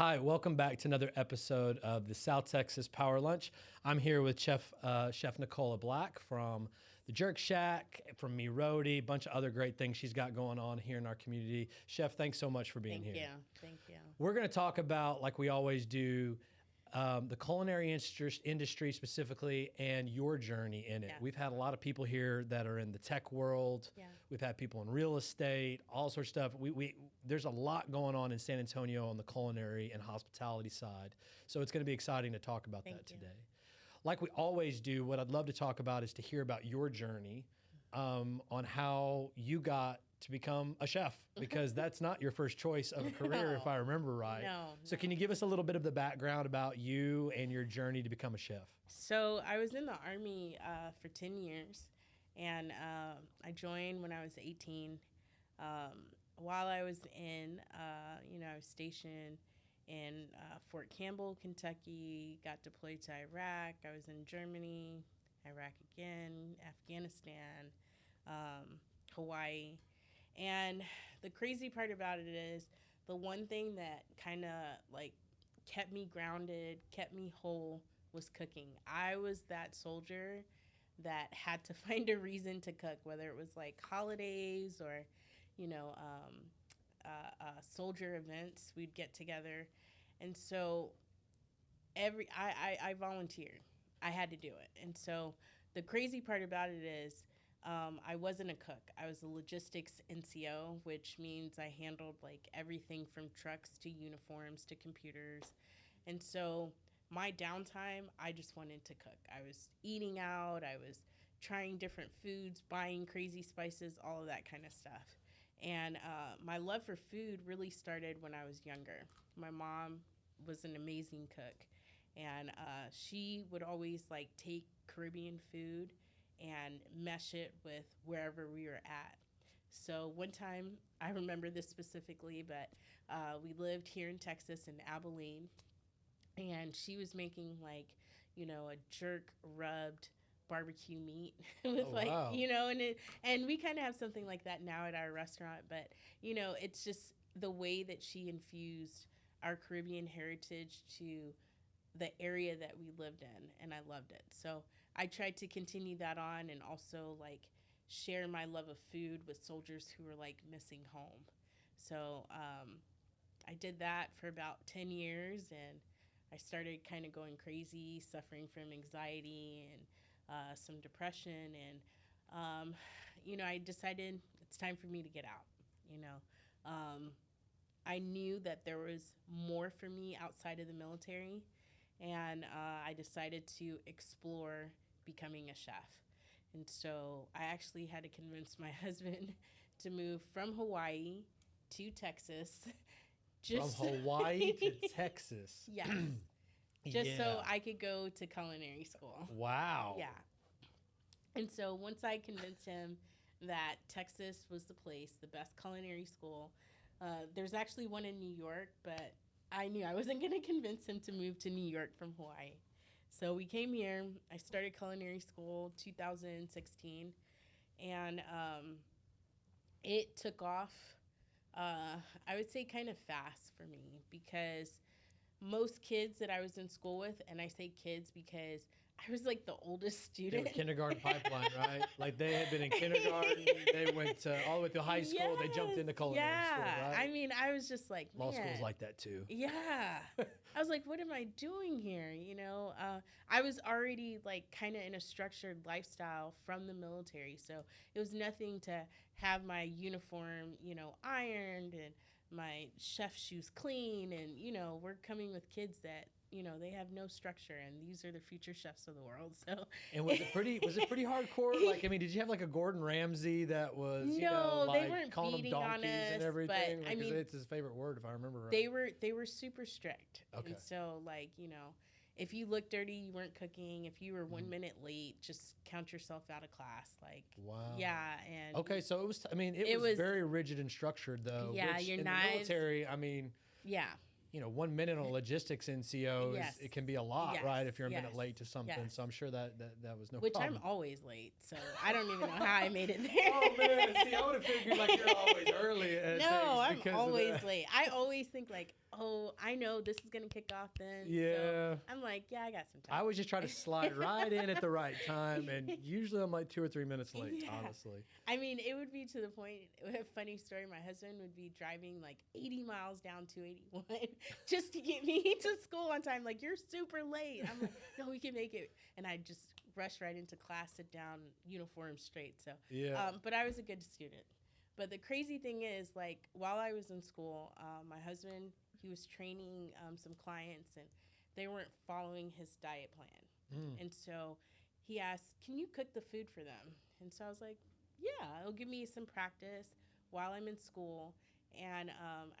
Hi, welcome back to another episode of the South Texas Power Lunch. I'm here with Chef Nicola Blaque from the Jerk Shack, from me Roti, a bunch of other great things she's got going on here in our community. Chef, thanks so much for being here. Thank you. We're going to talk about, like we always do, the culinary industry specifically and your journey in it. Yeah. We've had a lot of people here that are in the tech world. Yeah. We've had people in real estate, all sorts of stuff. There's a lot going on in San Antonio on the culinary and hospitality side. So it's going to be exciting to talk about that today. Like we always do, what I'd love to talk about is to hear about your journey on how you got to become a chef, because that's not your first choice of a career, if I remember right. So can you give us a little bit of the background about you and your journey to become a chef? So I was in the Army for 10 years, and I joined when I was 18. While I was in, I was stationed in Fort Campbell, Kentucky, got deployed to Iraq. I was in Germany, Iraq again, Afghanistan, Hawaii. And the crazy part about it is the one thing that kind of like kept me grounded, kept me whole, was cooking. I was that soldier that had to find a reason to cook, whether it was like holidays or, soldier events. We'd get together. And so I volunteered. I had to do it. And so the crazy part about it is I wasn't a cook. I was a logistics NCO, which means I handled like everything from trucks to uniforms to computers. And so my downtime, I just wanted to cook. I was eating out. I was trying different foods, buying crazy spices, all of that kind of stuff. And my love for food really started when I was younger. My mom was an amazing cook, and she would always like take Caribbean food and mesh it with wherever we were at. So one time, I remember this specifically, but we lived here in Texas in Abilene, and she was making like, a jerk rubbed barbecue meat with wow. And we kind of have something like that now at our restaurant, but it's just the way that she infused our Caribbean heritage to the area that we lived in, and I loved it. So I tried to continue that on and also like share my love of food with soldiers who were like missing home. So I did that for about 10 years, and I started kind of going crazy, suffering from anxiety and some depression. And, I decided it's time for me to get out. I knew that there was more for me outside of the military, and I decided to explore becoming a chef. And so I actually had to convince my husband to move from Hawaii to Texas. From Hawaii to Texas. Yes. Just so I could go to culinary school. Wow. Yeah. And so once I convinced him that Texas was the place, the best culinary school, there's actually one in New York, but I knew I wasn't going to convince him to move to New York from Hawaii. So we came here. I started culinary school 2016, and it took off, I would say, kind of fast for me, because most kids that I was in school with, and I say kids because I was like the oldest student. They were kindergarten pipeline, right? Like they had been in kindergarten, they went all the way to high school, they jumped into culinary school, right? I mean, I was just like, Law school's like that too. Yeah. I was like, what am I doing here? I was already like kind of in a structured lifestyle from the military. So it was nothing to have my uniform, ironed and my chef shoes clean. And, we're coming with kids that, they have no structure, and these are the future chefs of the world. So, and was it pretty hardcore? Like, I mean, did you have like a Gordon Ramsay that was, they weren't calling them beating on donkeys us, and everything? but I mean, it's his favorite word, if I remember right. They were super strict. Okay. And so, like, if you looked dirty, you weren't cooking. If you were 1 minute late, just count yourself out of class. Like, wow. Yeah, and okay, so it was very rigid and structured, though. Yeah, which your in knives. the military, I mean, yeah. 1 minute on a logistics NCO, it can be a lot, right, if you're a minute late to something. Yes. So I'm sure that was no Which problem. I'm always late, so I don't even know how I made it there. Oh, man. See, I would have figured like you're always early at No, things I'm always late. I always think like oh, I know this is going to kick off then. Yeah. So I'm like, yeah, I got some time. I was just trying to slide right in at the right time, and usually I'm like 2 or 3 minutes late, Yeah. honestly. I mean, it would be to the point, a funny story, my husband would be driving like 80 miles down 281 just to get me to school on time. Like, you're super late. I'm like, no, we can make it. And I just rush right into class, sit down, uniform straight. So, Yeah. but I was a good student. But the crazy thing is, like, while I was in school, my husband, he was training some clients, and they weren't following his diet plan. And so he asked, can you cook the food for them? And so I was like, yeah, it'll give me some practice while I'm in school. And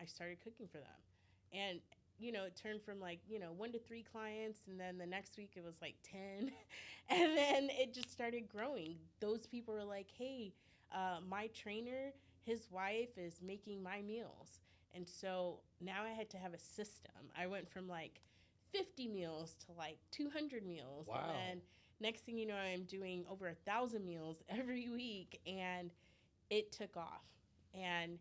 I started cooking for them. And, you know, it turned from like, you know, 1 to 3 clients. And then the next week it was like 10. And then it just started growing. Those people were like, hey, my trainer, his wife is making my meals. And so now I had to have a system. I went from like 50 meals to like 200 meals. Wow. And then next thing you know, I'm doing over 1,000 meals every week, and it took off. And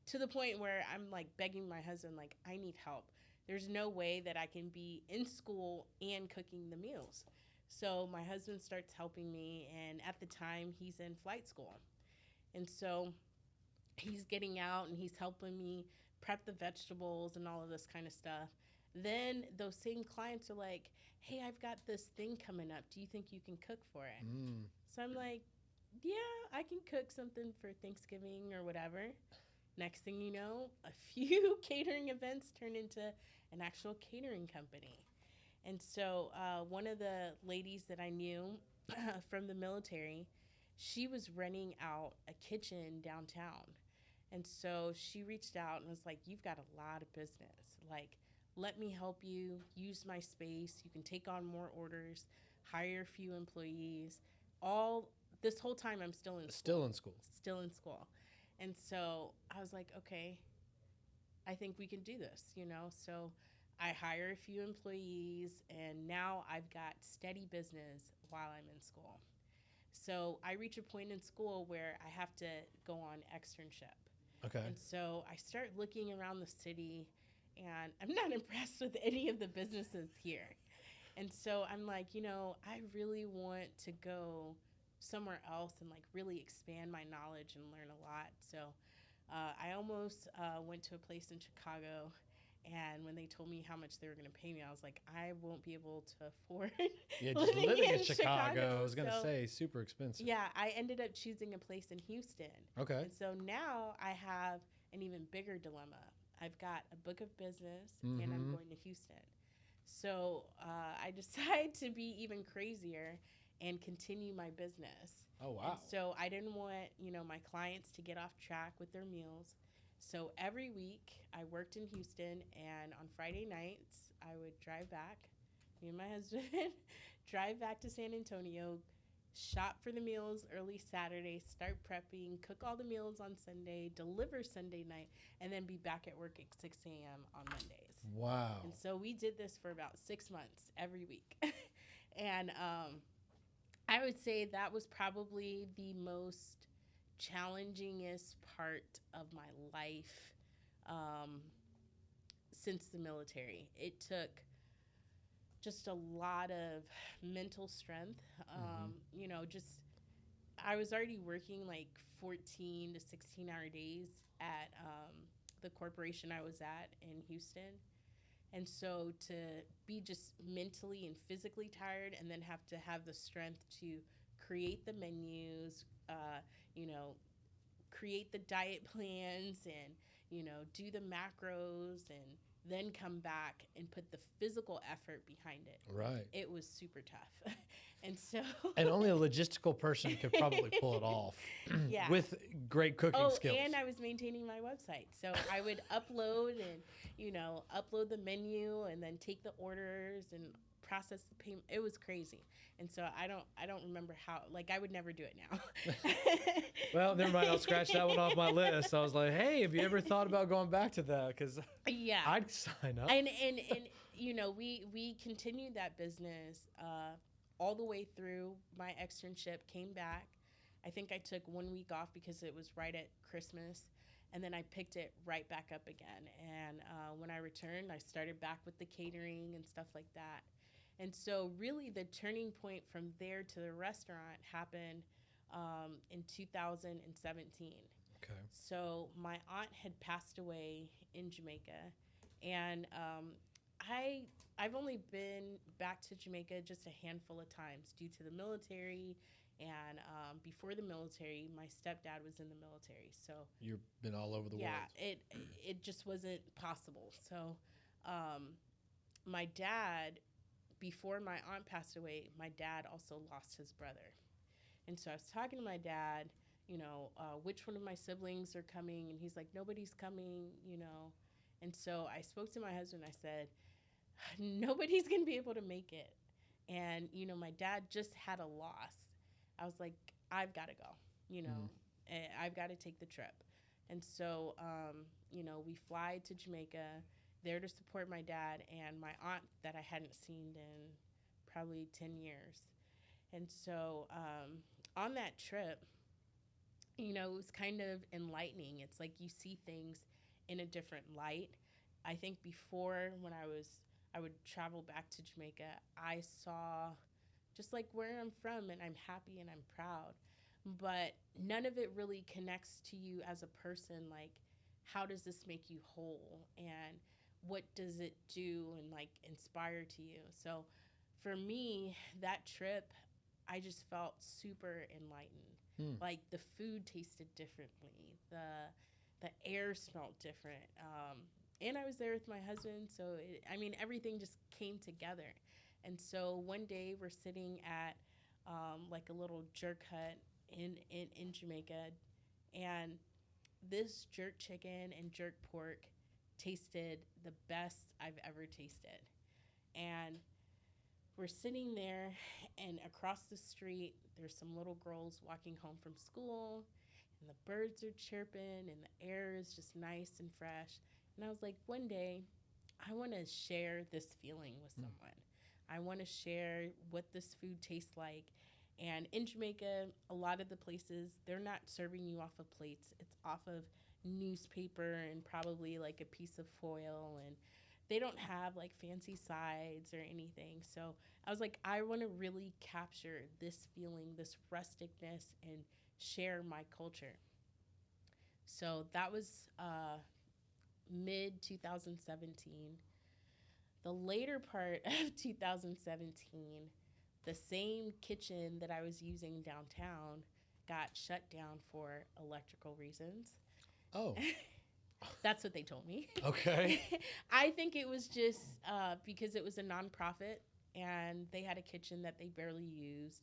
to the point where I'm like begging my husband, like, I need help. There's no way that I can be in school and cooking the meals. So my husband starts helping me, and at the time, he's in flight school. And so he's getting out and he's helping me prep the vegetables and all of this kind of stuff. Then those same clients are like, hey, I've got this thing coming up. Do you think you can cook for it? So I'm like, yeah, I can cook something for Thanksgiving or whatever. Next thing you know, a few catering events turned into an actual catering company. And so one of the ladies that I knew from the military, she was renting out a kitchen downtown. And so she reached out and was like, you've got a lot of business. Like, let me help you, use my space. You can take on more orders, hire a few employees. All this whole time I'm still in school. Still in school. And so I was like, okay, I think we can do this, you know? So I hire a few employees, and now I've got steady business while I'm in school. So I reach a point in school where I have to go on externship. Okay. And so I start looking around the city, and I'm not impressed with any of the businesses here. And so I'm like, you know, I really want to go somewhere else and like really expand my knowledge and learn a lot. So I almost went to a place in Chicago, and when they told me how much they were going to pay me, I was like, I won't be able to afford just living in Chicago. I was going to say, super expensive. Yeah, I ended up choosing a place in Houston. Okay. And so now I have an even bigger dilemma. I've got a book of business, and I'm going to Houston. So I decided to be even crazier and continue my business. Oh, wow. And so I didn't want, you know, my clients to get off track with their meals. So every week I worked in Houston, and on Friday nights I would drive back, me and my husband, drive back to San Antonio, shop for the meals early Saturday, start prepping, cook all the meals on Sunday, deliver Sunday night, and then be back at work at 6 a.m. on Mondays. Wow. And so we did this for about 6 months every week. And I would say that was probably the most challengingest part of my life since the military. It took just a lot of mental strength. You know, just I was already working like 14 to 16-hour days at the corporation I was at in Houston. And so to be just mentally and physically tired, and then have to have the strength to create the menus, you know, create the diet plans, and, you know, do the macros, and then come back and put the physical effort behind it. Right. It was super tough. And so and only a logistical person could probably pull it off. Yeah. With great cooking skills. And I was maintaining my website. So I would upload and, you know, upload the menu and then take the orders and process the payment. It was crazy. And so I don't remember how, like, I would never do it now. Well, never mind. I'll scratch that one off my list. I was like, hey, have you ever thought about going back to that? Because yeah, I'd sign up. And you know, we continued that business all the way through my externship, came back. I think I took 1 week off because it was right at Christmas. And then I picked it right back up again. And when I returned, I started back with the catering and stuff like that. And so really the turning point from there to the restaurant happened in 2017. Okay. So my aunt had passed away in Jamaica, and I've only been back to Jamaica just a handful of times due to the military, and before the military, my stepdad was in the military. So You've been all over the world. yeah, it just wasn't possible. So my dad, before my aunt passed away, my dad also lost his brother. And so I was talking to my dad, which one of my siblings are coming? And he's like, nobody's coming, And so I spoke to my husband. I said, nobody's going to be able to make it. And, my dad just had a loss. I was like, I've got to go, I've got to take the trip. And so, we fly to Jamaica there to support my dad and my aunt that I hadn't seen in probably 10 years. And so on that trip, it was kind of enlightening. It's like you see things in a different light. I think before, when I would travel back to Jamaica, I saw just like where I'm from, and I'm happy and I'm proud. But none of it really connects to you as a person. Like, how does this make you whole? And what does it do and like inspire to you? So for me, that trip, I just felt super enlightened. Like the food tasted differently. The air smelled different. And I was there with my husband. So, everything just came together. And so one day we're sitting at like a little jerk hut in Jamaica. And this jerk chicken and jerk pork tasted the best I've ever tasted. And we're sitting there, and across the street, there's some little girls walking home from school, and the birds are chirping, and the air is just nice and fresh. And I was like, one day, I want to share this feeling with someone. I want to share what this food tastes like. And in Jamaica, a lot of the places, they're not serving you off of plates. It's off of newspaper and probably like a piece of foil, and they don't have like fancy sides or anything. So I was like, I want to really capture this feeling, this rusticness, and share my culture. So that was mid 2017. The later part of 2017, the same kitchen that I was using downtown got shut down for electrical reasons. Oh. That's what they told me. Okay. I think it was just because it was a nonprofit and they had a kitchen that they barely used.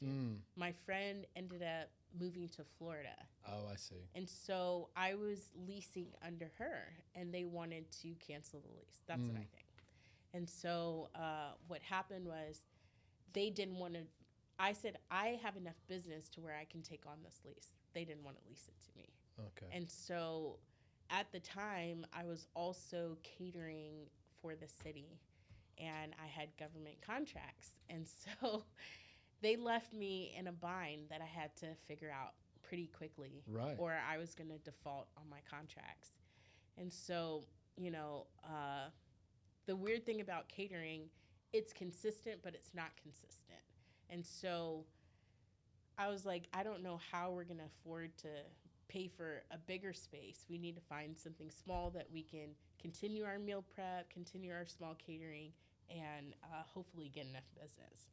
My friend ended up moving to Florida. Oh, I see. And so I was leasing under her, and they wanted to cancel the lease. That's what I think. And so what happened was they didn't want to. I said, I have enough business to where I can take on this lease. They didn't want to lease it to me. Okay. And so at the time, I was also catering for the city, and I had government contracts. And so they left me in a bind that I had to figure out pretty quickly, right, or I was going to default on my contracts. And so, the weird thing about catering, it's consistent, but it's not consistent. And so I was like, I don't know how we're going to afford to pay for a bigger space. We need to find something small that we can continue our meal prep, continue our small catering, and hopefully get enough business.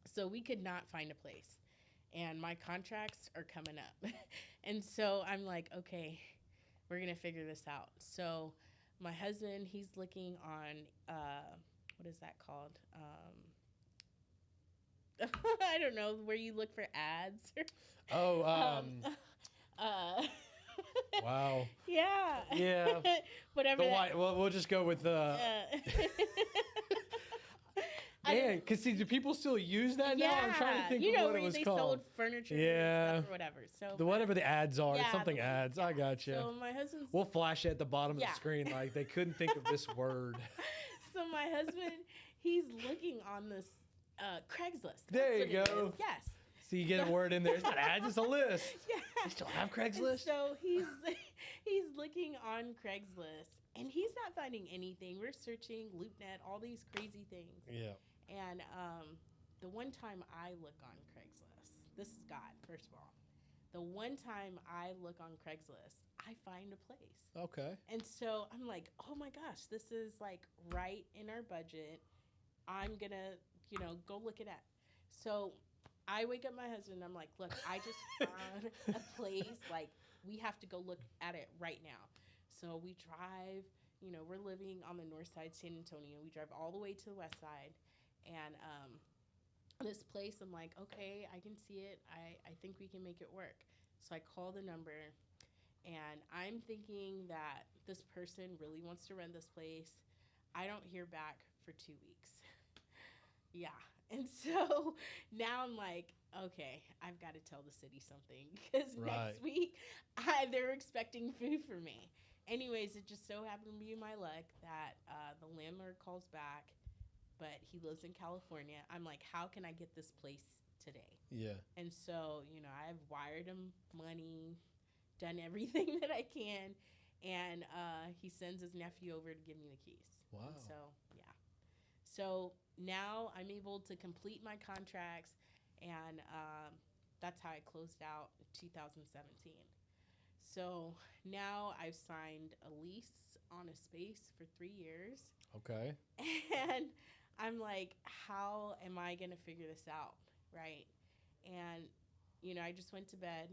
So we could not find a place. And my contracts are coming up. And so I'm like, okay, we're going to figure this out. So my husband, he's looking on, what is that called? I don't know, where you look for ads. Wow. Yeah. Yeah. Whatever. Well, we'll just go with the. Man, because do people still use that now? I'm trying to think of what it was they called. Sold furniture Yeah. and stuff or whatever. So whatever the ads are, Yeah, something the ads. ones, I got you. So my husband's. We'll flash it at the bottom of Yeah. the screen like they couldn't think of this word. So my husband, he's looking on this Craigslist. There That's you what it go. is. Yes. So you get a word in there. It's not add, just a list. Yeah. You still have And Craigslist? so he's looking on Craigslist, and he's not finding anything. We're searching LoopNet, all these crazy things. Yeah. And the one time I look on Craigslist, this is God, first of all. The one time I look on Craigslist, I find a place. Okay. And so I'm like, oh my gosh, this is like right in our budget. I'm going to, go look it at. So I wake up my husband and I'm like, look, I just found a place. Like, we have to go look at it right now. So we drive, we're living on the north side, San Antonio. We drive all the way to the west side. And this place, I'm like, okay, I can see it. I think we can make it work. So I call the number, and I'm thinking that this person really wants to rent this place. I don't hear back for 2 weeks. Yeah. And so now I'm like, okay, I've got to tell the city something, because next week they're expecting food from me. Anyways, it just so happened to be my luck that the landlord calls back, but he lives in California. I'm like, how can I get this place today? Yeah. And so, I've wired him money, done everything that I can, and he sends his nephew over to give me the keys. Wow. And so, yeah. So now I'm able to complete my contracts, and that's how I closed out 2017. So now I've signed a lease on a space for 3 years. Okay. And I'm like, how am I going to figure this out, right? And, I just went to bed,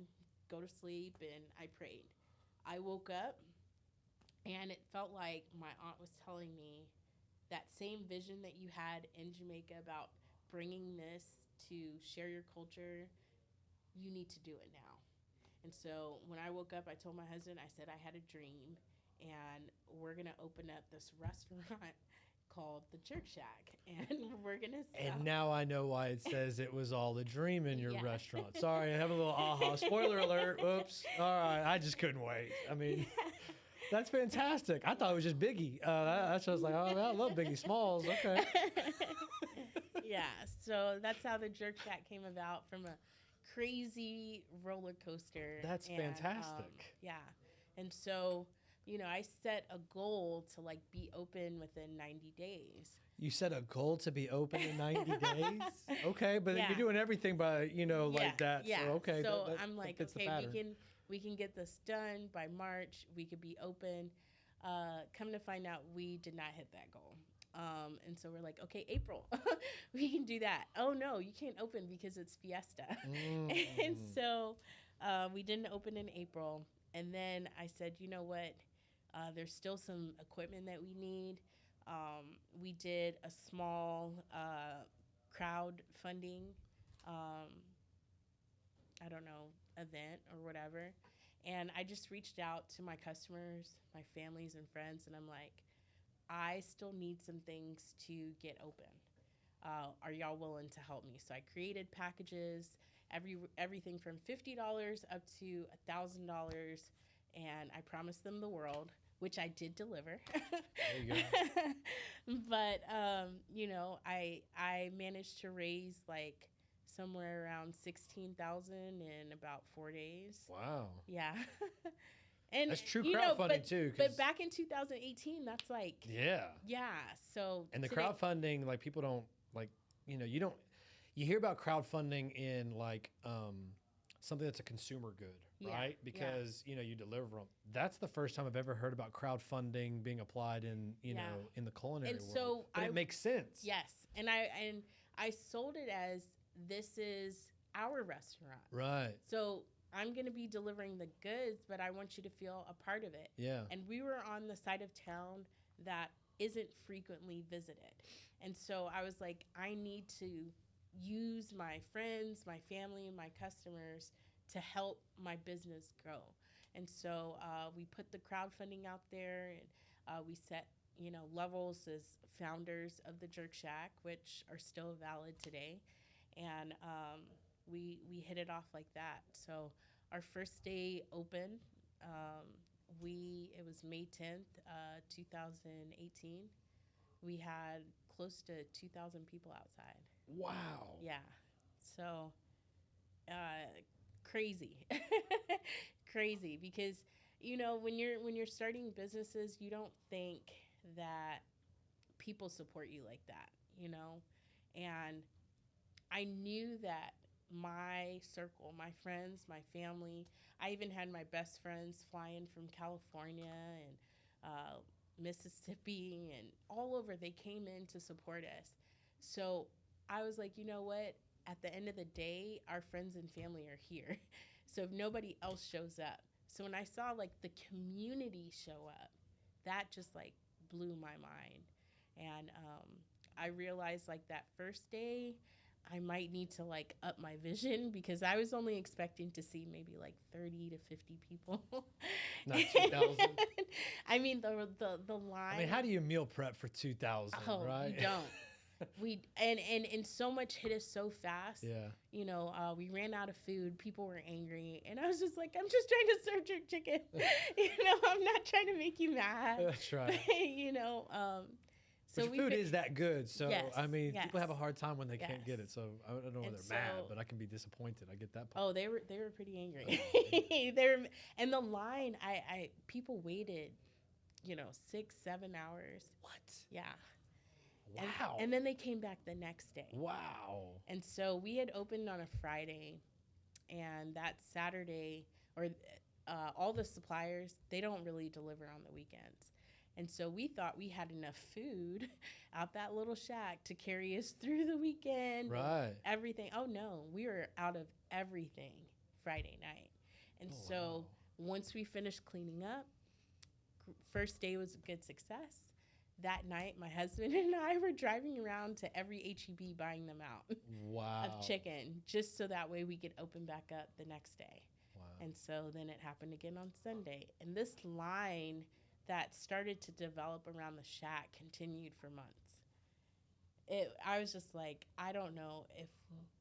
go to sleep, and I prayed. I woke up, and it felt like my aunt was telling me that same vision that you had in Jamaica about bringing this to share your culture, you need to do it now. And so when I woke up, I told my husband, I said I had a dream, and we're going to open up this restaurant called the Jerk Shack, and we're going to sell. And now I know why it says it was all a dream in your Yeah. restaurant. Sorry, I have a little aha. Spoiler alert. Oops. All right. I just couldn't wait. I mean, that's fantastic. I thought it was just Biggie. That's what I was like, oh, I love Biggie Smalls. Okay. Yeah. So that's how the Jerk Shack came about, from a crazy roller coaster. That's fantastic. Yeah. And so, I set a goal to be open within 90 days. You set a goal to be open in 90 days? Okay, but Yeah. you're doing everything by, like that. Yeah. So, okay. So that I'm like, fits the okay, pattern. we can get this done by March. We could be open. Come to find out, we did not hit that goal. And so we're like, okay, April, we can do that. Oh no, you can't open because it's Fiesta. And so we didn't open in April. And then I said, you know what? There's still some equipment that we need. We did a small crowdfunding, event or whatever. And I just reached out to my customers, my families and friends, and I'm like, I still need some things to get open. Are y'all willing to help me? So I created packages, everything from $50 up to $1,000, and I promised them the world, which I did deliver. There you go. But I managed to raise somewhere around $16,000 in about 4 days. Wow. Yeah. And that's true crowdfunding too. But back in 2018, that's yeah. So and the today, crowdfunding, people don't you hear about crowdfunding in something that's a consumer good, right? Because you deliver them. That's the first time I've ever heard about crowdfunding being applied in in the culinary world. So but it makes sense. Yes, and I sold it as, this is our restaurant, right? So I'm going to be delivering the goods, but I want you to feel a part of it. Yeah. And we were on the side of town that isn't frequently visited. And so I was like, I need to use my friends, my family, and my customers to help my business grow. And so we put the crowdfunding out there, and we set levels as founders of the Jerk Shack, which are still valid today. And we hit it off like that. So our first day open, it was May 10th, 2018. We had close to 2,000 people outside. Wow. Yeah. So crazy, crazy, because when you're starting businesses, you don't think that people support you like that, and I knew that my circle, my friends, my family, I even had my best friends flying from California and Mississippi and all over. They came in to support us. So I was like, you know what? At the end of the day, our friends and family are here. So if nobody else shows up. So when I saw like the community show up, that just like blew my mind. And I realized like that first day, I might need to like up my vision because I was only expecting to see maybe like 30 to 50 people. Not 2,000. I mean the line. I mean, how do you meal prep for 2,000, right? You don't. And so much hit us so fast. Yeah. We ran out of food. People were angry, and I was just like, I'm just trying to serve your chicken. I'm not trying to make you mad. That's right. So but your food is that good. So, yes, I mean, yes, people have a hard time when they yes. can't get it. So, I don't know whether they're mad, but I can be disappointed. I get that part. Oh, they were pretty angry. And the line, people waited, 6-7 hours. What? Yeah. Wow. And then they came back the next day. Wow. And so we had opened on a Friday, and that Saturday, or all the suppliers, they don't really deliver on the weekends. And so we thought we had enough food out that little shack to carry us through the weekend. Right. Everything. Oh, no. We were out of everything Friday night. And so once we finished cleaning up, first day was a good success. That night, my husband and I were driving around to every H-E-B buying them out. Wow. Of chicken, just so that way we could open back up the next day. Wow. And so then it happened again on Sunday. And this line that started to develop around the shack continued for months. I was just like, I don't know if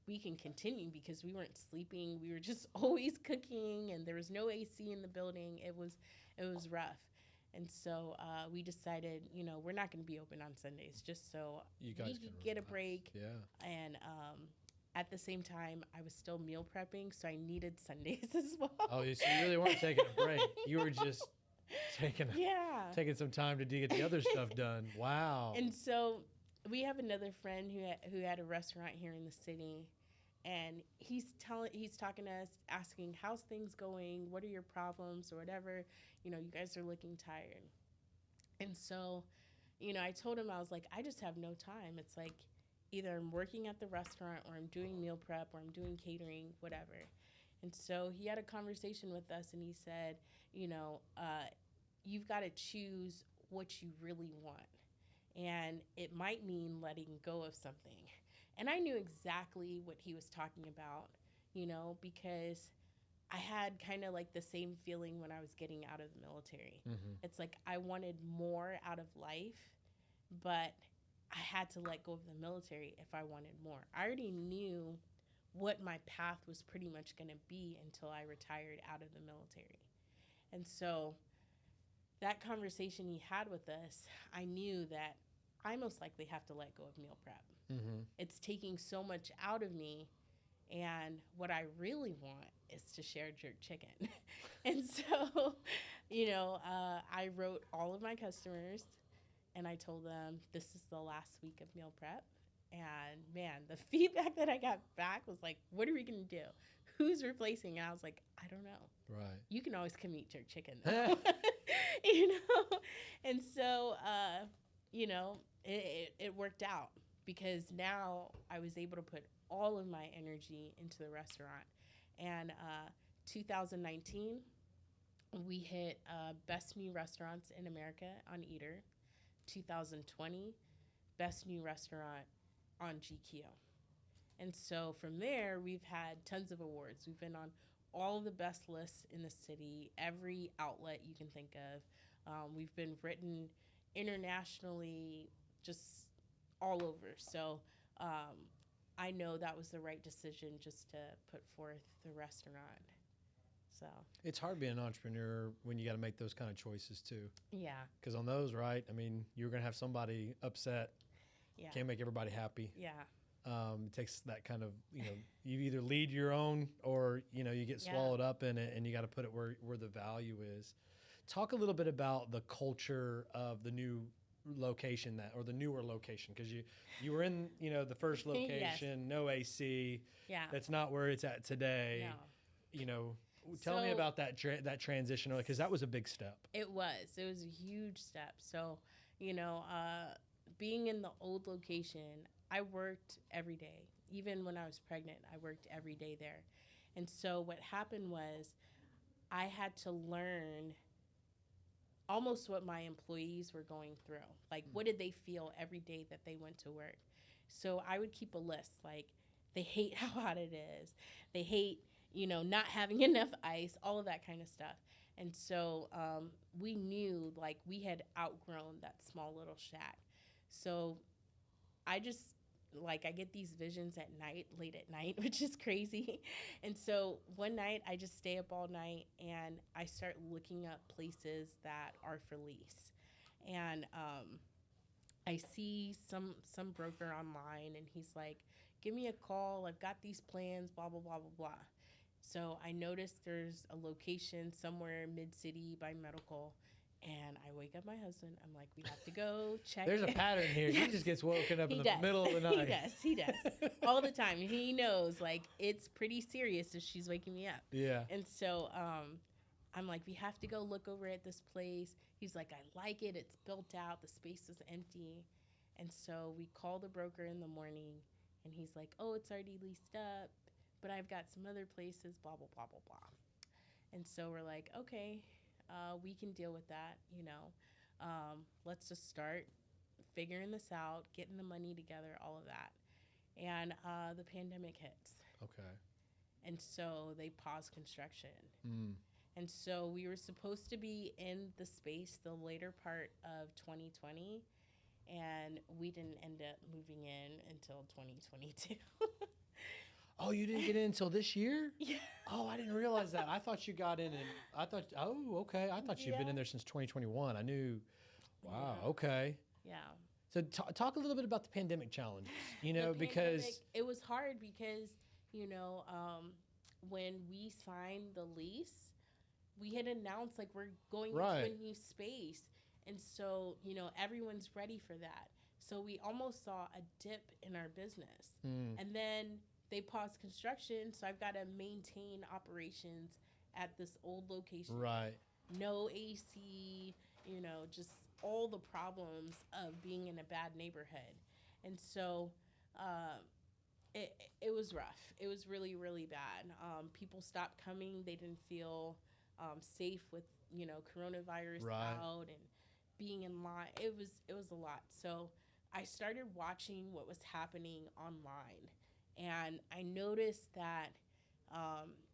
we can continue because we weren't sleeping. We were just always cooking, and there was no AC in the building. It was rough. And so we decided, we're not going to be open on Sundays just so you guys we could get a break. Yeah. And at the same time, I was still meal prepping, so I needed Sundays as well. Oh, so you really weren't taking a break. You were just taking some time to get the other stuff done. Wow. And so we have another friend who had a restaurant here in the city, and he's talking to us, asking how's things going, what are your problems or whatever. You guys are looking tired. And so, I told him, I was like, I just have no time. It's like either I'm working at the restaurant or I'm doing meal prep or I'm doing catering, whatever. And so he had a conversation with us, and he said, you've got to choose what you really want. And it might mean letting go of something. And I knew exactly what he was talking about, because I had kind of like the same feeling when I was getting out of the military. Mm-hmm. It's like I wanted more out of life, but I had to let go of the military if I wanted more. I already knew what my path was pretty much going to be until I retired out of the military. And so that conversation he had with us, I knew that I most likely have to let go of meal prep. Mm-hmm. It's taking so much out of me, and what I really want is to share jerk chicken. And so, I wrote all of my customers, and I told them this is the last week of meal prep. And man, the feedback that I got back was like, what are we going to do? Who's replacing? And I was like, I don't know. Right. You can always come eat jerk chicken, though. And so, it worked out because now I was able to put all of my energy into the restaurant. And 2019, we hit Best New Restaurants in America on Eater. 2020, Best New Restaurant on GQ. And so from there, we've had tons of awards. We've been on all the best lists in the city, every outlet you can think of. We've been written internationally, just all over. So I know that was the right decision just to put forth the restaurant. So it's hard being an entrepreneur when you got to make those kind of choices too. Yeah. Because on those, right, I mean, you're going to have somebody upset. Yeah. Can't make everybody happy. Yeah. It takes that kind of, you either lead your own or, you get swallowed up in it, and you got to put it where the value is. Talk a little bit about the culture of the new location or the newer location, because you were in, the first location, no AC. Yeah. That's not where it's at today. No. Tell me about that transition, because that was a big step. It was a huge step. So, being in the old location, I worked every day. Even when I was pregnant, I worked every day there. And so what happened was I had to learn almost what my employees were going through. Like, what did they feel every day that they went to work? So I would keep a list. Like, they hate how hot it is. They hate, not having enough ice, all of that kind of stuff. And so we knew, like, we had outgrown that small little shack. So I just, I get these visions at night, late at night, which is crazy. And so one night I just stay up all night and I start looking up places that are for lease. And I see some broker online, and he's like, give me a call. I've got these plans, blah, blah, blah, blah, blah. So I noticed there's a location somewhere mid-city by Medical. And I wake up my husband. I'm like, we have to go check. There's a pattern here. He just gets woken up in the middle of the night. He does. All the time. He knows, it's pretty serious if she's waking me up. Yeah. And so I'm like, we have to go look over at this place. He's like, I like it. It's built out. The space is empty. And so we call the broker in the morning, and he's like, oh, it's already leased up, but I've got some other places, blah, blah, blah, blah, blah. And so we're like, okay. We can deal with that, let's just start figuring this out, getting the money together, all of that. And the pandemic hits. Okay. And so they paused construction. And so we were supposed to be in the space the later part of 2020, and we didn't end up moving in until 2022. Oh, you didn't get in until this year? Yeah. Oh, I didn't realize that. I thought you got in, and okay. I thought you'd been in there since 2021. I knew. Wow. Yeah. Okay. Yeah. So talk a little bit about the pandemic challenges. Because it was hard because when we signed the lease, we had announced we're going into a new space, and so everyone's ready for that. So we almost saw a dip in our business, and then they paused construction, so I've got to maintain operations at this old location. Right. No AC, just all the problems of being in a bad neighborhood. And so it was rough. It was really, really bad. People stopped coming. They didn't feel safe with, coronavirus out and being in line. It was a lot. So I started watching what was happening online. And I noticed that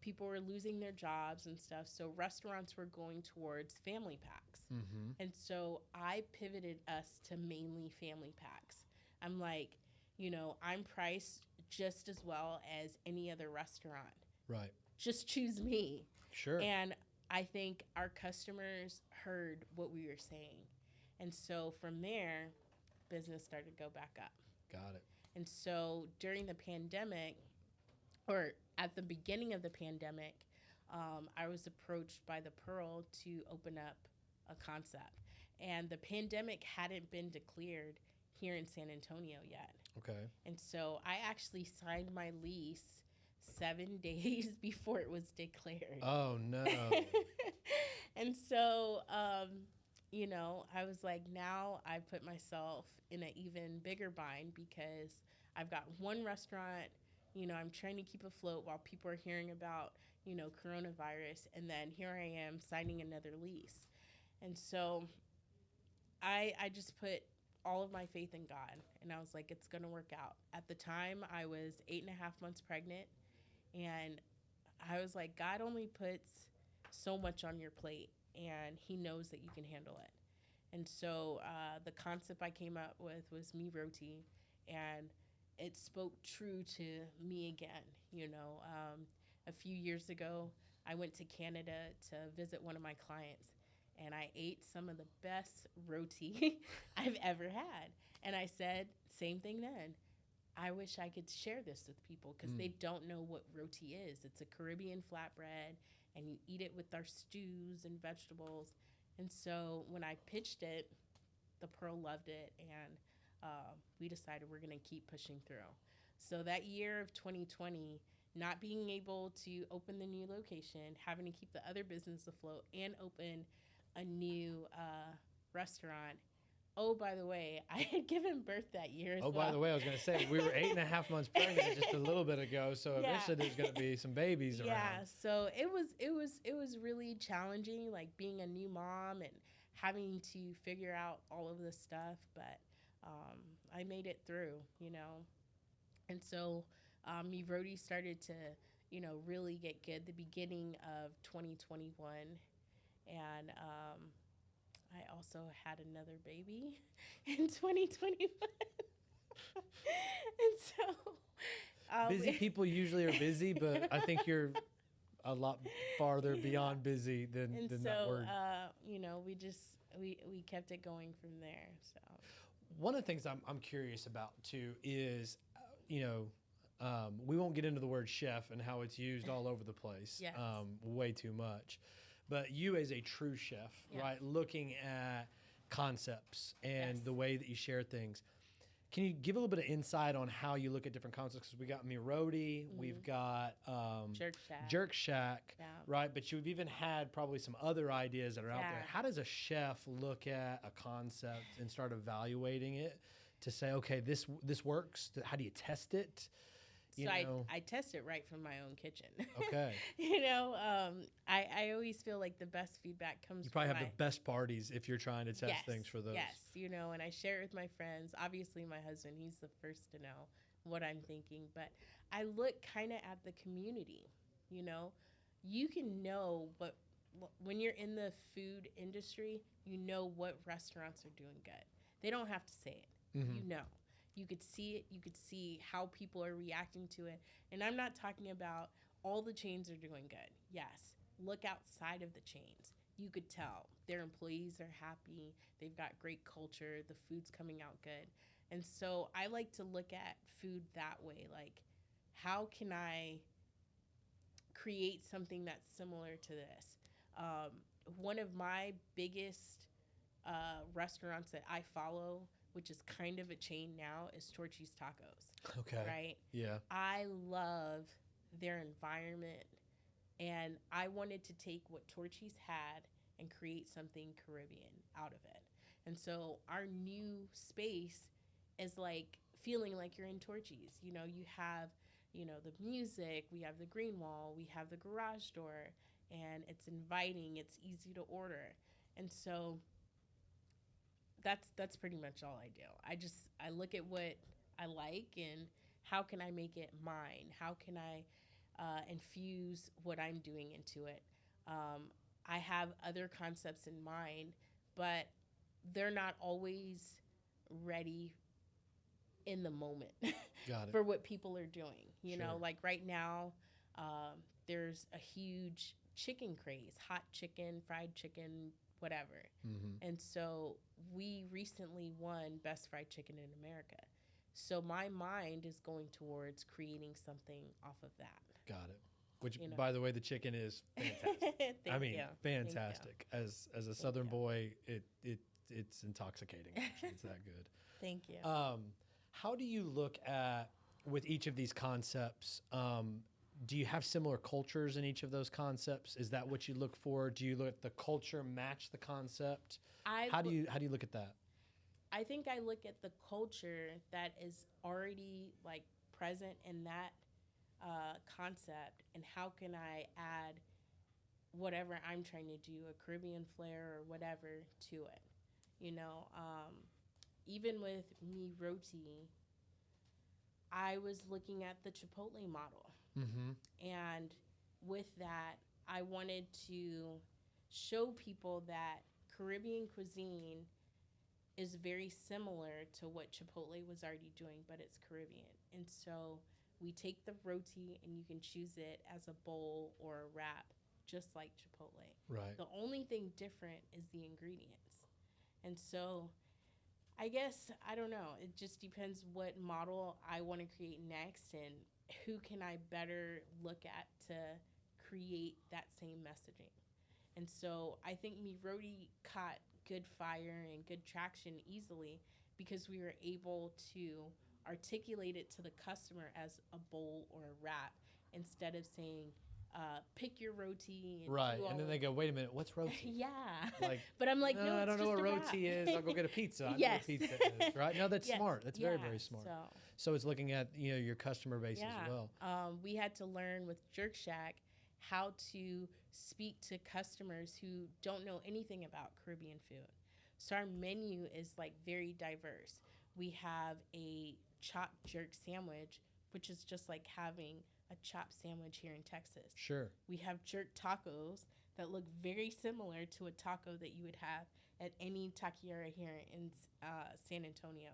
people were losing their jobs and stuff. So restaurants were going towards family packs. Mm-hmm. And so I pivoted us to mainly family packs. I'm like, I'm priced just as well as any other restaurant. Right. Just choose me. Sure. And I think our customers heard what we were saying. And so from there, business started to go back up. Got it. And so during the pandemic, or at the beginning of the pandemic, I was approached by the Pearl to open up a concept. And the pandemic hadn't been declared here in San Antonio yet. Okay. And so I actually signed my lease 7 days before it was declared. Oh, no. And so, I was like, now I put myself in an even bigger bind because I've got one restaurant, I'm trying to keep afloat while people are hearing about, coronavirus. And then here I am signing another lease. And so I just put all of my faith in God. And I was like, it's going to work out. At the time, I was 8.5 months pregnant. And I was like, God only puts so much on your plate. And he knows that you can handle it. And so the concept I came up with was Me Roti, and it spoke true to me again. A few years ago, I went to Canada to visit one of my clients, and I ate some of the best roti I've ever had. And I said, same thing then. I wish I could share this with people because they don't know what roti is. It's a Caribbean flatbread, and you eat it with our stews and vegetables. And so when I pitched it, the Pearl loved it, and we decided we're going to keep pushing through. So that year of 2020, not being able to open the new location, having to keep the other business afloat, and open a new restaurant. Oh, by the way, I had given birth that year as well. Oh, by the way, I was going to say, we were 8.5 months pregnant just a little bit ago, so eventually there's going to be some babies around. Yeah, so it was really challenging, like being a new mom and having to figure out all of this stuff, but I made it through, And so Roti started to, really get good the beginning of 2021, and I also had another baby in 2021. And so busy people usually are busy, but I think you're a lot farther beyond busy than that word. We kept it going from there. So one of the things I'm curious about too is, we won't get into the word chef and how it's used all over the place. Yes. Way too much. But you as a true chef, right, looking at concepts and the way that you share things, can you give a little bit of insight on how you look at different concepts? Because we got Roti, we've got Jerk Shack, right? But you've even had probably some other ideas that are out there. How does a chef look at a concept and start evaluating it to say, okay, this works? How do you test it? I test it right from my own kitchen. Okay. I always feel like the best feedback comes. You probably have the best parties if you're trying to test things for those. Yes, and I share it with my friends. Obviously, my husband, he's the first to know what I'm thinking. But I look kind of at the community. You can know when you're in the food industry, you know what restaurants are doing good. They don't have to say it. Mm-hmm. You could see it. You could see how people are reacting to it. And I'm not talking about all the chains are doing good. Yes. Look outside of the chains. You could tell their employees are happy. They've got great culture. The food's coming out good. And so I like to look at food that way. Like, how can I create something that's similar to this? One of my biggest restaurants that I follow, which is kind of a chain now, is Torchy's Tacos. Okay. Right? Yeah. I love their environment, and I wanted to take what Torchy's had and create something Caribbean out of it. And so our new space is like feeling like you're in Torchy's. You have, the music, we have the green wall, we have the garage door, and it's inviting, it's easy to order. And so that's pretty much all I do. I look at what I like and how can I make it mine? How can I infuse what I'm doing into it? I have other concepts in mind, but they're not always ready in the moment for what people are doing. You know, like right now, there's a huge chicken craze, hot chicken, fried chicken, whatever. Mm-hmm. And so we recently won Best Fried Chicken in America. So my mind is going towards creating something off of that. Got it. Which, by the way, the chicken is fantastic. Fantastic. As a Southern boy, it's intoxicating. Actually. It's that good. Thank you. How do you look at, with each of these concepts, do you have similar cultures in each of those concepts? Is that what you look for? Do you look at the culture match the concept? How do you look at that? I think I look at the culture that is already like present in that concept, and how can I add whatever I'm trying to do, a Caribbean flair or whatever, to it. Even with Roti, I was looking at the Chipotle model. Mm-hmm. And with that, I wanted to show people that Caribbean cuisine is very similar to what Chipotle was already doing, but it's Caribbean. And so we take the roti and you can choose it as a bowl or a wrap, just like Chipotle. Right. The only thing different is the ingredients. And so I guess, I don't know. It just depends what model I want to create next and who can I better look at to create that same messaging. And so I think Me Roti caught good fire and good traction easily because we were able to articulate it to the customer as a bowl or a wrap instead of saying, pick your roti and Right. do all And then they go, wait a minute, what's roti? yeah. Like, but I'm like, no, I it's don't know just what a roti wrap. is. I'll go get a pizza. I know Yes. what pizza is, right? No, that's Yes. smart. That's very, very smart. So it's looking at, your customer base as well. We had to learn with Jerk Shack how to speak to customers who don't know anything about Caribbean food. So our menu is like very diverse. We have a chopped jerk sandwich, which is just like having a chopped sandwich here in Texas. Sure. We have jerk tacos that look very similar to a taco that you would have at any taqueria here in San Antonio.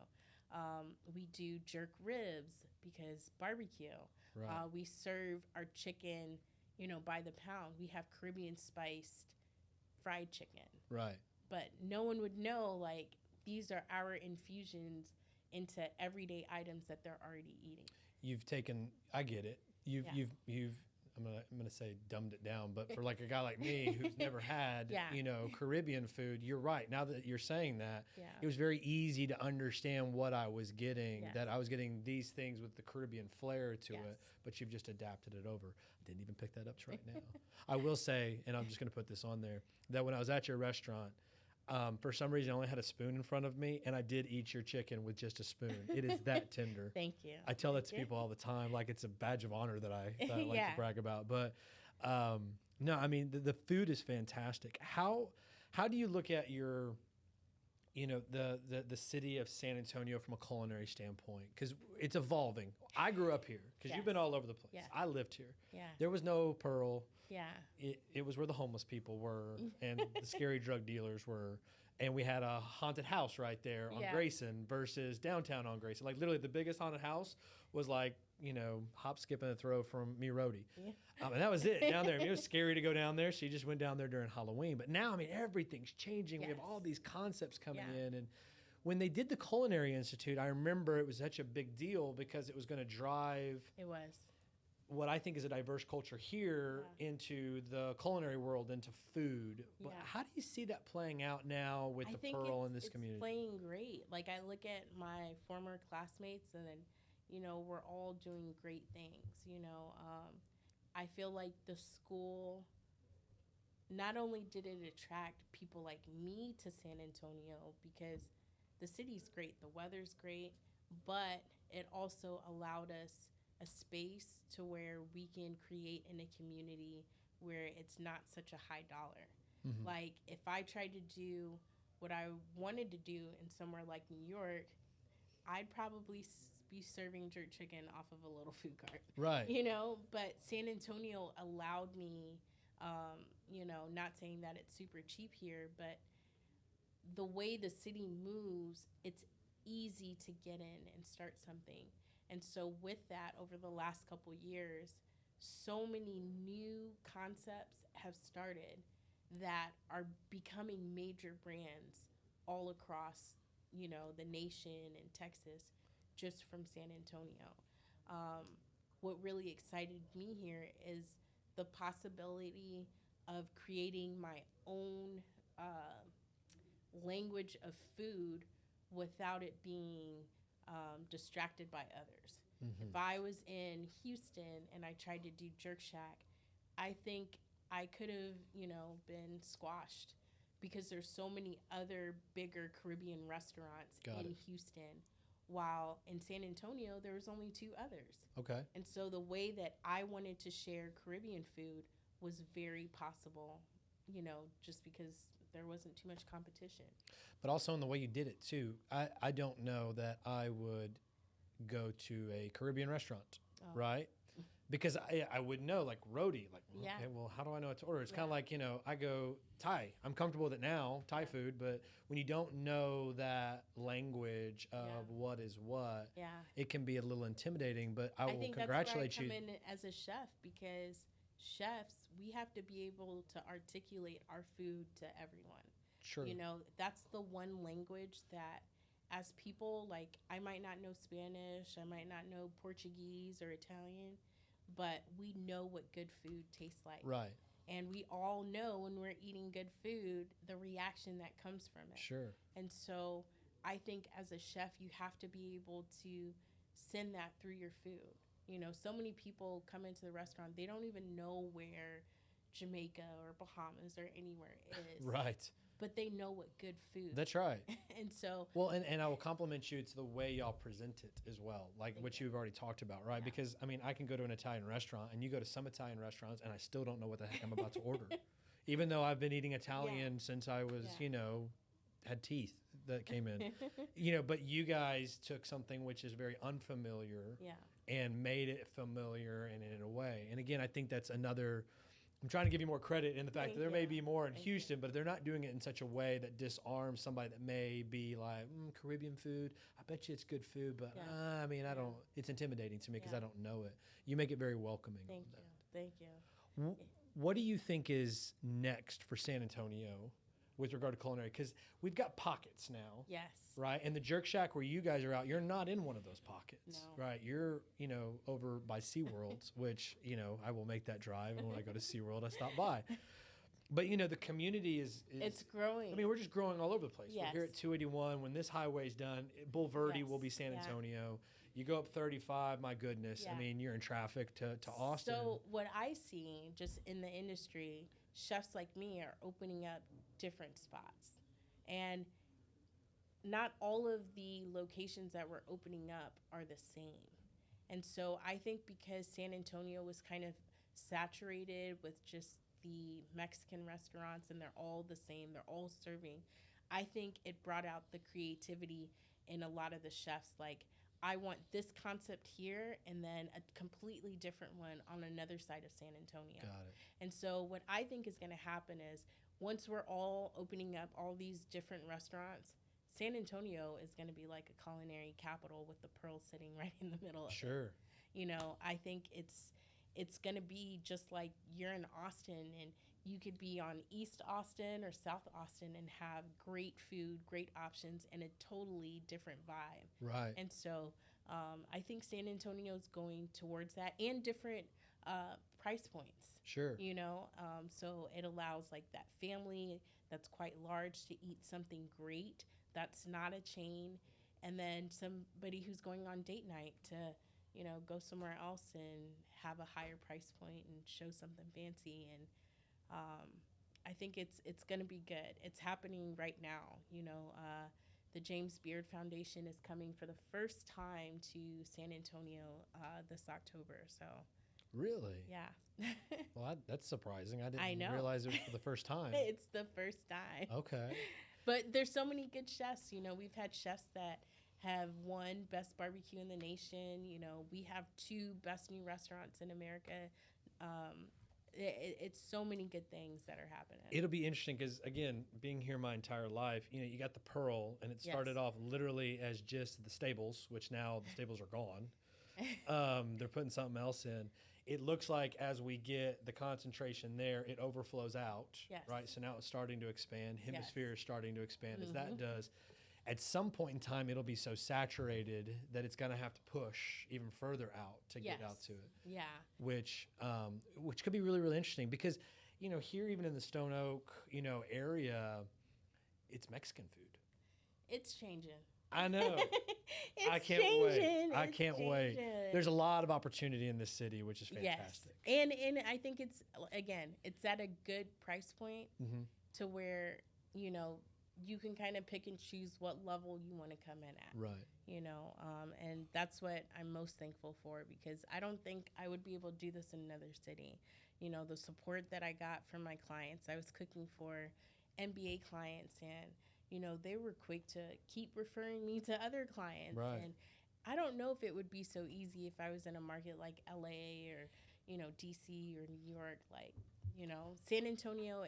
We do jerk ribs because barbecue. Right. We serve our chicken, by the pound. We have Caribbean spiced fried chicken. Right. But no one would know, like, these are our infusions into everyday items that they're already eating. You've taken, I get it. You've I'm gonna say dumbed it down, but for like a guy like me who's never had, Caribbean food, you're right. Now that you're saying that, it was very easy to understand what I was getting, that I was getting these things with the Caribbean flair to it, but you've just adapted it over. I didn't even pick that up right now. I will say, and I'm just gonna put this on there, that when I was at your restaurant, for some reason, I only had a spoon in front of me, and I did eat your chicken with just a spoon. It is that tender. Thank you. I tell that to people all the time, like it's a badge of honor that I like to brag about. But no, I mean the food is fantastic. How do you look at your, the city of San Antonio from a culinary standpoint? Because it's evolving. I grew up here because you've been all over the place. Yes. I lived here. Yeah. There was no Pearl. Yeah. It was where the homeless people were and the scary drug dealers were. And we had a haunted house right there on Grayson versus downtown on Grayson. Like literally the biggest haunted house was like, hop, skip, and a throw from Me Roti. Yeah. And that was it down there. I mean, it was scary to go down there. So you just went down there during Halloween. But now, I mean, everything's changing. We have all these concepts coming in. And when they did the Culinary Institute, I remember it was such a big deal because it was going to drive. It was. What I think is a diverse culture here into the culinary world, into food. But how do you see that playing out now with the Pearl in this community? It's playing great. Like I look at my former classmates and then, we're all doing great things. I feel like the school, not only did it attract people like me to San Antonio because the city's great, the weather's great, but it also allowed us a space to where we can create in a community where it's not such a high dollar. Mm-hmm. Like if I tried to do what I wanted to do in somewhere like New York, I'd probably be serving jerk chicken off of a little food cart. Right. But San Antonio allowed me, not saying that it's super cheap here, but the way the city moves, it's easy to get in and start something. And so with that, over the last couple years, so many new concepts have started that are becoming major brands all across, the nation and Texas, just from San Antonio. What really excited me here is the possibility of creating my own language of food without it being distracted by others. Mm-hmm. If I was in Houston and I tried to do Jerk Shack, I think I could have, been squashed because there's so many other bigger Caribbean restaurants in Houston, while in San Antonio there was only 2 others. Okay. And so the way that I wanted to share Caribbean food was very possible, just because there wasn't too much competition. But also in the way you did it too. I don't know that I would go to a Caribbean restaurant, right? Because I would know, like Roti, like, okay, well, how do I know what to order? It's kind of like, I go Thai. I'm comfortable with it now, Thai food, but when you don't know that language of what is what, it can be a little intimidating, but I will congratulate you. I think that's where I come in as a chef, because chefs, we have to be able to articulate our food to everyone. Sure. That's the one language that as people, like, I might not know Spanish, I might not know Portuguese or Italian, but we know what good food tastes like. Right. And we all know when we're eating good food, the reaction that comes from it. Sure. And so I think as a chef, you have to be able to send that through your food. You know, so many people come into the restaurant, they don't even know where Jamaica or Bahamas or anywhere is. Right. But they know what good food. That's right. And so. Well, and I will compliment you to the way y'all present it as well, like what you've already talked about, right? Yeah. Because, I mean, I can go to an Italian restaurant, and you go to some Italian restaurants, and I still don't know what the heck I'm about to order. Even though I've been eating Italian since I was, had teeth that came in. But you guys took something which is very unfamiliar and made it familiar and in a way. And again, I think that's another... I'm trying to give you more credit in the fact that there may be more in Houston, but they're not doing it in such a way that disarms somebody that may be like, Caribbean food, I bet you it's good food, but I mean, I don't, it's intimidating to me because I don't know it. You make it very welcoming. Thank you. What do you think is next for San Antonio with regard to culinary? Because we've got pockets now. Yes. Right? And the Jerk Shack where you guys are out, you're not in one of those pockets. No. Right? You're, over by SeaWorld, which, I will make that drive. And when I go to SeaWorld, I stop by. But, the community is it's growing. I mean, we're just growing all over the place. Yes. We're here at 281. When this highway's done, Bulverde will be San Antonio. You go up 35, my goodness. I mean, you're in traffic to Austin. So what I see just in the industry, chefs like me are opening up different spots. And not all of the locations that we're opening up are the same. And so I think because San Antonio was kind of saturated with just the Mexican restaurants and they're all the same, they're all serving, I think it brought out the creativity in a lot of the chefs. Like, I want this concept here and then a completely different one on another side of San Antonio. Got it. And so what I think is going to happen is once we're all opening up all these different restaurants, San Antonio is going to be like a culinary capital with the Pearl sitting right in the middle of it. I think it's going to be just like you're in Austin and you could be on East Austin or South Austin and have great food, great options, and a totally different vibe. Right. And so I think San Antonio is going towards that and different price points. Sure. So it allows like that family that's quite large to eat something great that's not a chain, and then somebody who's going on date night to, go somewhere else and have a higher price point and show something fancy. And I think it's going to be good. It's happening right now. The James Beard Foundation is coming for the first time to San Antonio this October. So. Really? Yeah. Well, that's surprising. I know. Didn't realize it was for the first time. It's the first time. Okay. But there's so many good chefs. We've had chefs that have won Best Barbecue in the Nation. We have 2 Best New Restaurants in America. It's so many good things that are happening. It'll be interesting because, again, being here my entire life, you got the Pearl, and it started off literally as just the stables, which now the stables are gone. They're putting something else in. It looks like as we get the concentration there, it overflows out, right? So now it's starting to expand. Hemisphere is starting to expand. As that does, at some point in time, it'll be so saturated that it's going to have to push even further out to get out to it. Yeah. Which could be really, really interesting because, here even in the Stone Oak, area, it's Mexican food. It's changing. I know. I can't wait. I can't wait. There's a lot of opportunity in this city, which is fantastic. Yes. And I think it's at a good price point to where, you can kind of pick and choose what level you want to come in at. Right. And that's what I'm most thankful for because I don't think I would be able to do this in another city. The support that I got from my clients, I was cooking for MBA clients and they were quick to keep referring me to other clients. Right. And I don't know if it would be so easy if I was in a market like LA or, DC or New York. Like, San Antonio,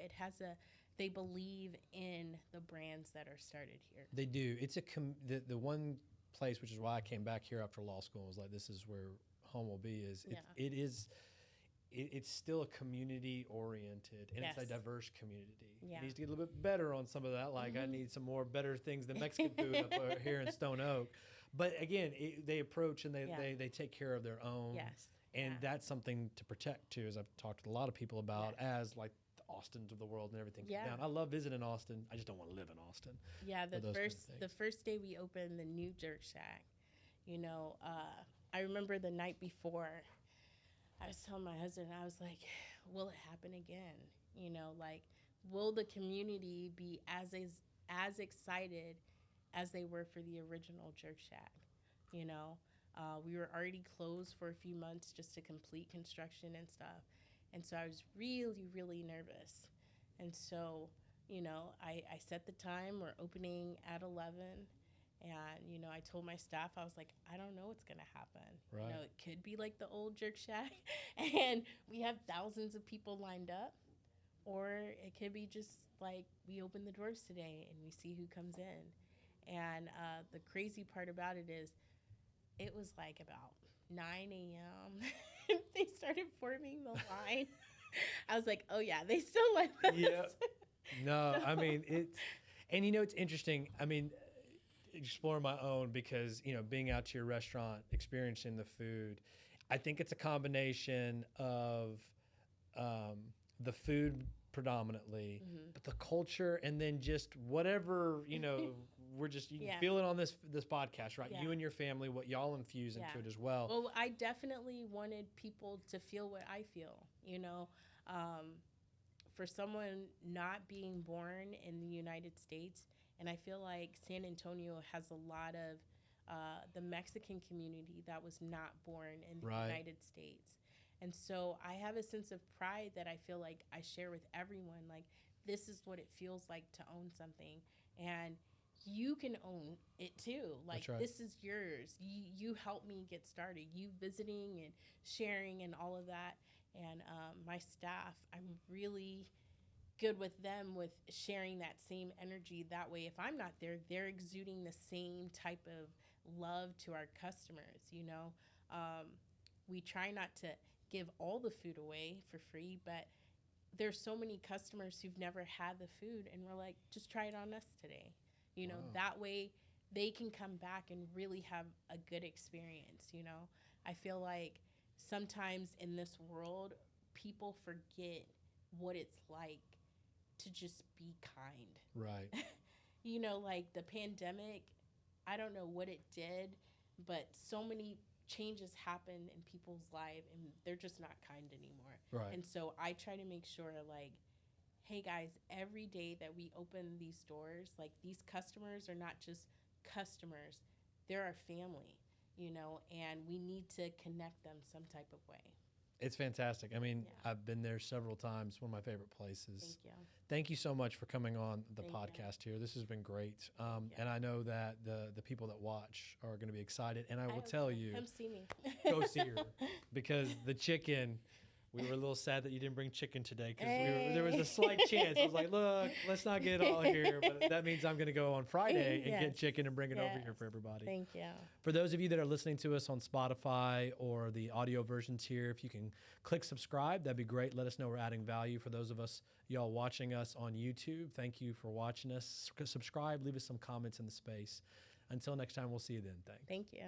they believe in the brands that are started here. They do. It's the one place, which is why I came back here after law school, was like, this is where home will be. It is it's still a community oriented, and it's a Yes. diverse community. Yeah. It needs to get a little bit better on some of that. Like I need some more better things than Mexican food up here in Stone Oak. But again, they approach and they take care of their own. Yes. And Yeah. that's something to protect too, as I've talked to a lot of people about, Yes. as like the Austins of the world and everything. Yeah. Down. I love visiting Austin. I just don't want to live in Austin. Yeah, those kind of things. the first day we opened the new Jerk Shack, you know, I remember the night before, I was telling my husband, I was like, will it happen again? You know, like, will the community be as excited as they were for the original Jerk Shack? You know, we were already closed for a few months just to complete construction and stuff. And so I was really, really nervous. And so, you know, I set the time. We're opening at 11. And, you know, I told my staff, I was like, I don't know what's going to happen. Right. You know, it could be like the old Jerk Shack and we have thousands of people lined up. Or it could be just like we open the doors today and we see who comes in. And the crazy part about it is it was like about 9 a.m. They started forming the line. I was like, oh, yeah, they still like us. Yeah. No, I mean, and you know, it's interesting. I mean, exploring my own because, you know, being out to your restaurant, experiencing the food, I think it's a combination of the food predominantly, but the culture, and then just whatever, you know, we're just, you can feel it on this podcast, right? Yeah. You and your family, what y'all infuse into it as well. Well, I definitely wanted people to feel what I feel, you know. For someone not being born in the United States, and I feel like San Antonio has a lot of the Mexican community that was not born in the United States. And so I have a sense of pride that I feel like I share with everyone. Like, this is what it feels like to own something. And you can own it too. Like, this is yours. You helped me get started. You visiting and sharing and all of that. And my staff, I'm really good with them with sharing that same energy. That way, if I'm not there, they're exuding the same type of love to our customers, you know. We try not to give all the food away for free, but there's so many customers who've never had the food, and we're like, just try it on us today. You know, that way they can come back and really have a good experience, you know. I feel like sometimes in this world, people forget what it's like to just be kind. Right. You know, like the pandemic, I don't know what it did, but so many changes happen in people's life and they're just not kind anymore. Right. And so I try to make sure, like, hey guys, every day that we open these doors, like, these customers are not just customers, they're our family, you know, and we need to connect them some type of way. It's fantastic. I mean, I've been there several times. One of my favorite places. Thank you. Thank you so much for coming on the Thank podcast here. This has been great. And I know that the people that watch are going to be excited. And I will tell you, come see me. go see her, because the chicken, we were a little sad that you didn't bring chicken today, because there was a slight chance. I was like, look, let's not get all here. But that means I'm going to go on Friday and get chicken and bring it over here for everybody. Thank you. For those of you that are listening to us on Spotify or the audio versions here, if you can click subscribe, that'd be great. Let us know we're adding value. For those of us, y'all watching us on YouTube, thank you for watching us. Subscribe, leave us some comments in the space. Until next time, we'll see you then. Thanks. Thank you.